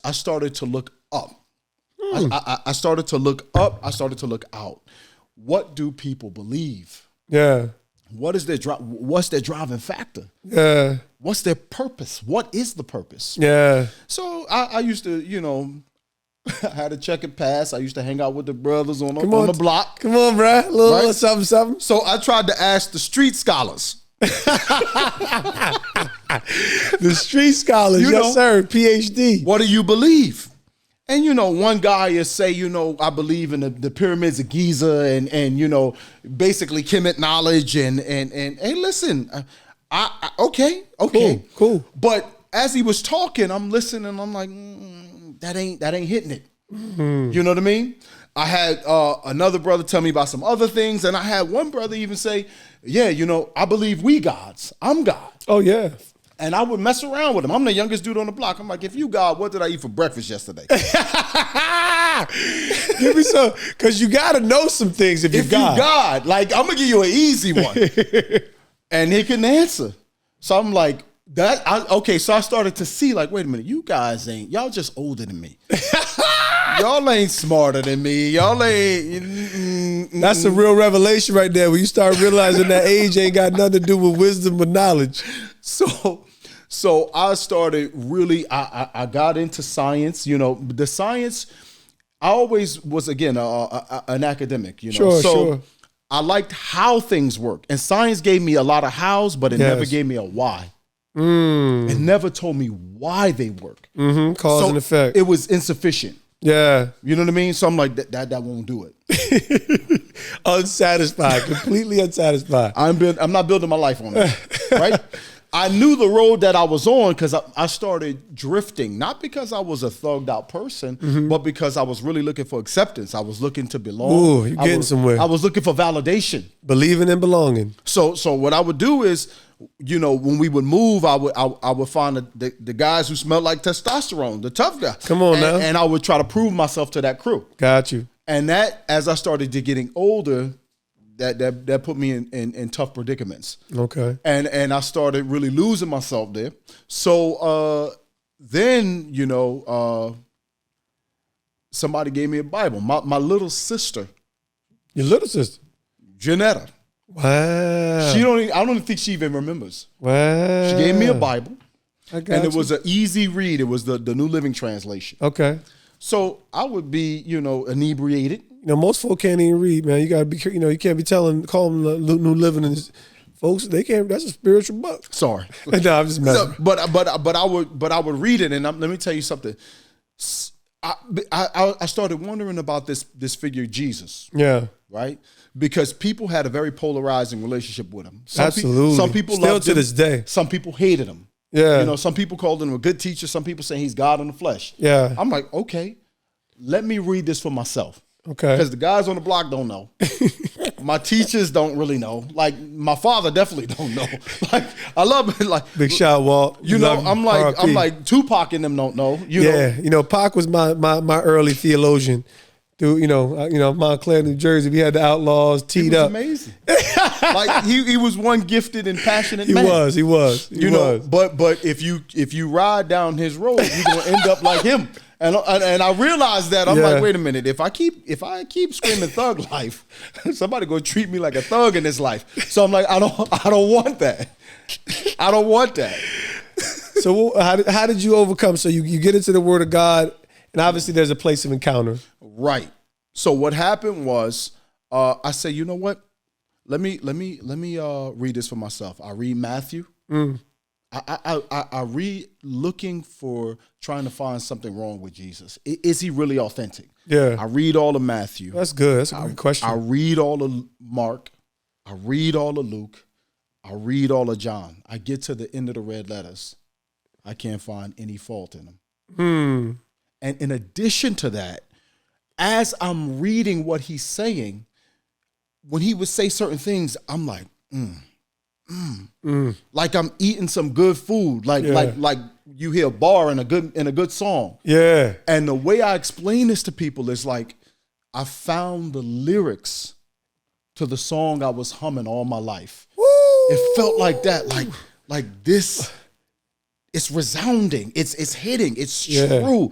I started to look up. I started to look up. I started to look out. What do people believe? Yeah. What's their driving factor? Yeah. What's their purpose? What is the purpose? Yeah. So I used to, I had a checkered past. I used to hang out with the brothers on the block. Come on, bro. A little something, something. So I tried to ask the street scholars. The street scholars, yes, sir. PhD. What do you believe? And, one guy is say, I believe in the pyramids of Giza and basically Kemet knowledge and hey, listen, okay. Cool. But as he was talking, I'm listening. I'm like, that ain't hitting it. Mm-hmm. You know what I mean? I had another brother tell me about some other things. And I had one brother even say, yeah, I believe we gods. I'm God. Oh, yeah. And I would mess around with him. I'm the youngest dude on the block. I'm like, if you God, what did I eat for breakfast yesterday? Give me some, because you got to know some things if you God. Like, I'm going to give you an easy one. And he couldn't answer. So I'm like, so I started to see, like, wait a minute, y'all just older than me. Y'all ain't smarter than me. Y'all ain't. That's a real revelation right there, when you start realizing that age ain't got nothing to do with wisdom or knowledge. So I started really, I got into science, the science, I always was, again, an academic, Sure. I liked how things work. And science gave me a lot of hows, but it never gave me a why. It never told me why they work. Mm-hmm. Cause and effect. It was insufficient. Yeah. You know what I mean? So I'm like, that won't do it. Unsatisfied, completely unsatisfied. I'm not building my life on that, right? I knew the road that I was on because I started drifting, not because I was a thugged out person, but because I was really looking for acceptance. I was looking to belong. Ooh, you're getting somewhere. I was looking for validation. Believing and belonging. So what I would do is, when we would move, I would find the guys who smelled like testosterone, the tough guys. Come on now. And I would try to prove myself to that crew. Got you. And that, as I started to getting older, that put me in tough predicaments. Okay. And I started really losing myself there. So then, somebody gave me a Bible. My little sister. Your little sister? Janetta. Wow. I don't even think she even remembers. Wow. She gave me a Bible. And it was an easy read. It was the New Living Translation. Okay. So I would be, inebriated. Most folk can't even read, man. You gotta be, you can't be calling them the New Living, and folks, they can't. That's a spiritual book. Sorry, no, I'm just messing. But I would read it, and let me tell you something. I started wondering about this figure Jesus. Yeah. Right. Because people had a very polarizing relationship with him. Absolutely. Some people still loved to him. this day. Some people hated him. Yeah. Some people called him a good teacher. Some people saying he's God in the flesh. Yeah. I'm like, okay, let me read this for myself. Okay. Because the guys on the block don't know. My teachers don't really know. Like, my father definitely don't know. Like, I love it. Like, big shot, Walt. I'm like Tupac and them don't know. Pac was my early theologian. Through Montclair, New Jersey, we had the Outlaws teed up. Amazing. Like he was one gifted and passionate man. He was. But if you ride down his road, you're gonna end up like him. And I realized that I'm like, wait a minute. If I keep screaming thug life, somebody gonna treat me like a thug in this life. So I'm like, I don't want that. I don't want that. So how did you overcome? So you get into the Word of God, and obviously there's a place of encounter. Right. So what happened was, I said, you know what? Let me read this for myself. I read Matthew. I read looking for trying to find something wrong with Jesus. Is he really authentic? Yeah. I read all of Matthew. That's good. That's a good question. I read all of Mark. I read all of Luke. I read all of John. I get to the end of the red letters. I can't find any fault in them. And in addition to that, as I'm reading what he's saying, when he would say certain things, I'm like, like I'm eating some good food, like you hear a bar in a good song. Yeah. And the way I explain this to people is like, I found the lyrics to the song I was humming all my life. Woo! It felt like that, like this. It's resounding. It's hitting. It's true.